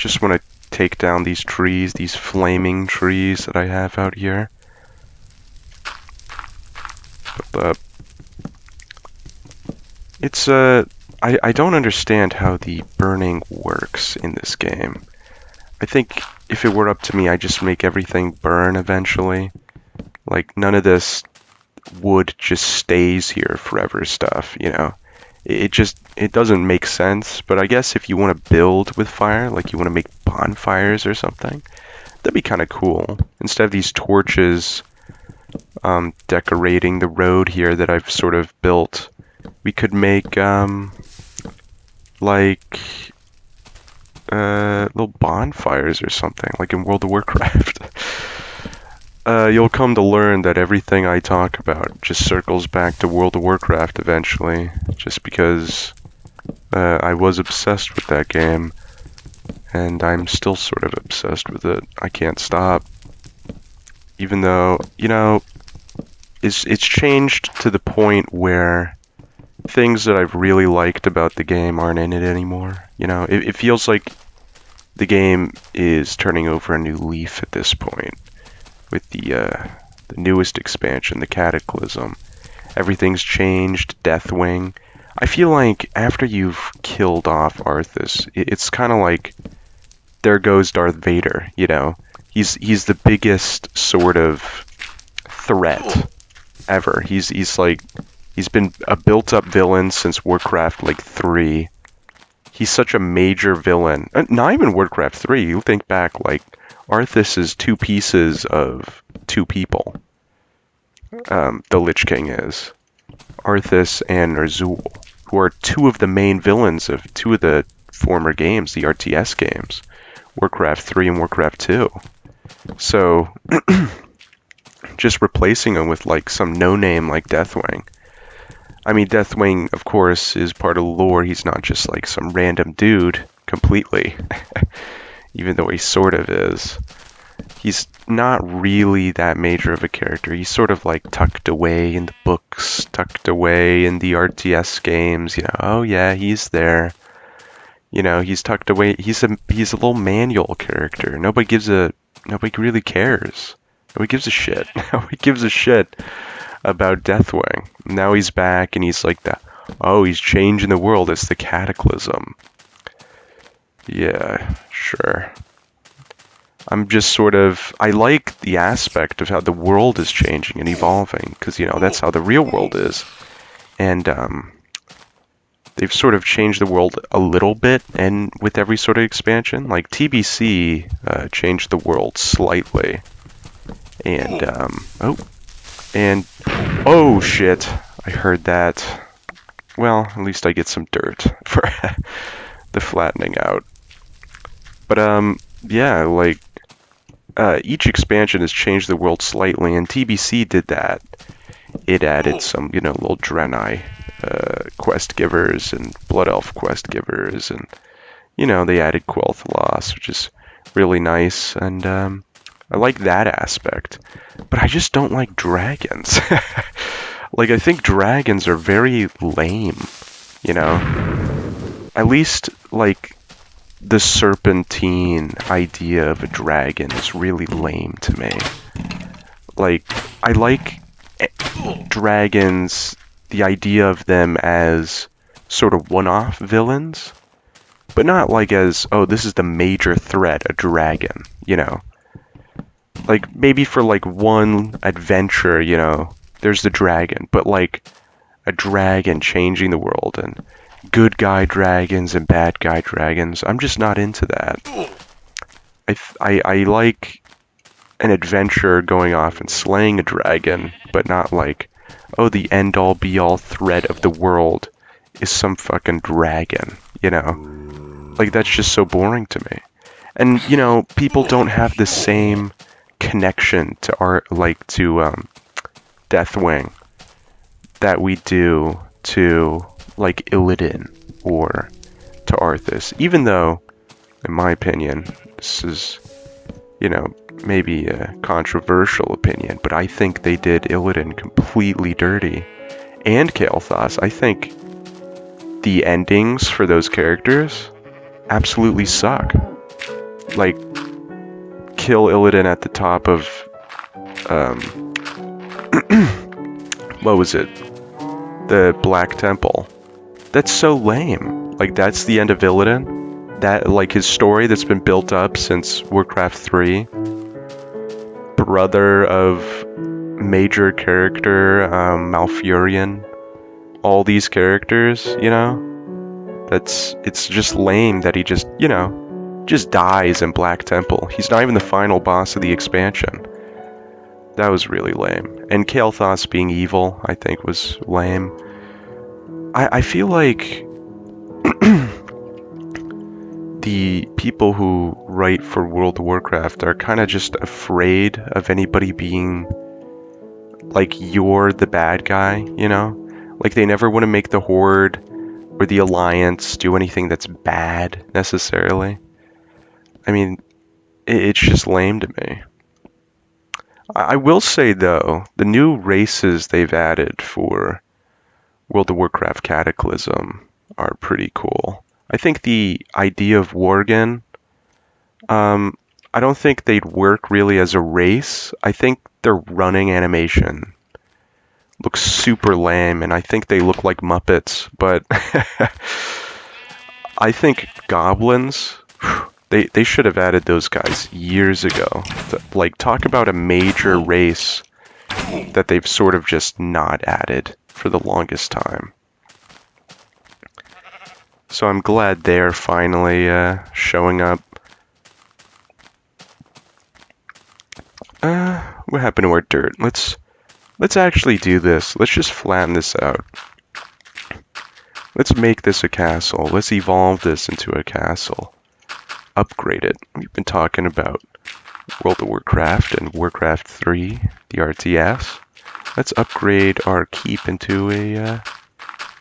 just want to take down these trees, these flaming trees that I have out here. But, it's, I don't understand how the burning works in this game. I think if it were up to me, I'd just make everything burn eventually. Like, none of this wood just stays here forever stuff, you know? It doesn't make sense, but I guess if you want to build with fire, like you want to make bonfires or something, that'd be kind of cool. Instead of these torches decorating the road here that I've sort of built, we could make like little bonfires or something, like in World of Warcraft. You'll come to learn that everything I talk about just circles back to World of Warcraft eventually, just because I was obsessed with that game, and I'm still sort of obsessed with it. I can't stop. Even though, you know, it's changed to the point where things that I've really liked about the game aren't in it anymore. You know, it feels like the game is turning over a new leaf at this point. With the newest expansion, the Cataclysm. Everything's changed, Deathwing. I feel like after you've killed off Arthas, it's kind of like, there goes Darth Vader, you know? He's the biggest sort of threat ever. He's been a built-up villain since Warcraft, like, 3. He's such a major villain. Not even Warcraft 3, you think back, like, Arthas is two pieces of two people. The Lich King is. Arthas and Ner'zhul, who are two of the main villains of two of the former games, the RTS games. Warcraft 3 and Warcraft 2. So, just replacing him with, like, some no-name like Deathwing. I mean, Deathwing, of course, is part of the lore. He's not just, like, some random dude, completely. Even though he sort of is. He's not really that major of a character. He's sort of like tucked away in the books, tucked away in the RTS games, you know, oh yeah, he's there. You know, he's tucked away. He's a little manual character. Nobody really cares. Nobody gives a shit. Nobody gives a shit about Deathwing. Now he's back and he's like he's changing the world. It's the Cataclysm. Yeah, sure. I'm just sort of, I like the aspect of how the world is changing and evolving, because, you know, that's how the real world is. And they've sort of changed the world a little bit, and with every sort of expansion, like TBC changed the world slightly. And, oh shit, I heard that. Well, at least I get some dirt for the flattening out. But, yeah, like, each expansion has changed the world slightly, and TBC did that. It added some, you know, little Draenei quest givers and Blood Elf quest givers, and, you know, they added Quel'Thalas, which is really nice, and I like that aspect. But I just don't like dragons. Like, I think dragons are very lame, you know? At least, like, the serpentine idea of a dragon is really lame to me. Like, I like dragons, the idea of them as sort of one-off villains, but not like as, oh, this is the major threat, a dragon, you know? Like, maybe for, like, one adventure, you know, there's the dragon, but, like, a dragon changing the world, and good guy dragons and bad guy dragons, I'm just not into that. I like an adventure going off and slaying a dragon, but not like, oh, the end-all be-all threat of the world is some fucking dragon, you know? Like, that's just so boring to me. And, you know, people don't have the same connection to Deathwing that we do to, like, Illidan or to Arthas. Even though, in my opinion, this is, you know, maybe a controversial opinion, but I think they did Illidan completely dirty. And Kael'thas. I think the endings for those characters absolutely suck. like, kill Illidan at the top of, what was it? The Black Temple. That's so lame. Like, that's the end of Illidan? That, like, his story that's been built up since Warcraft 3? Brother of major character, Malfurion? All these characters, you know? It's just lame that he just, you know, just dies in Black Temple. He's not even the final boss of the expansion. That was really lame. And Kael'thas being evil, I think, was lame. I feel like the people who write for World of Warcraft are kind of just afraid of anybody being like, you're the bad guy, you know? Like, they never want to make the Horde or the Alliance do anything that's bad, necessarily. I mean, it's just lame to me. I will say, though, the new races they've added for World of Warcraft Cataclysm are pretty cool. I think the idea of Worgen, I don't think they'd work really as a race. I think their running animation looks super lame, and I think they look like Muppets, but I think goblins, they should have added those guys years ago. Like, talk about a major race that they've sort of just not added for the longest time. So I'm glad they're finally showing up. What happened to our dirt? Let's actually do this. Let's just flatten this out. Let's make this a castle. Let's evolve this into a castle. Upgrade it. We've been talking about World of Warcraft and Warcraft 3, the RTS. Let's upgrade our keep into a,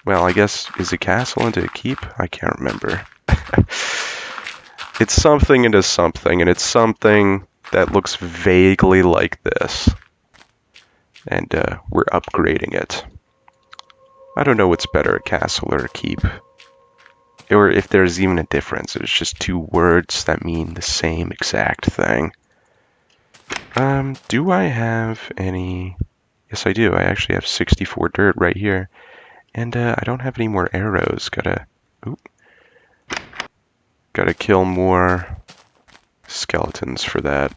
well, I guess, is a castle into a keep? I can't remember. It's something into something, and it's something that looks vaguely like this. And we're upgrading it. I don't know what's better, a castle or a keep. Or if there's even a difference. It's just two words that mean the same exact thing. Do I have any... Yes, I do. I actually have 64 dirt right here. And I don't have any more arrows. Gotta kill more skeletons for that.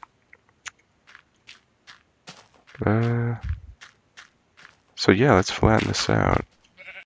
So yeah, let's flatten this out.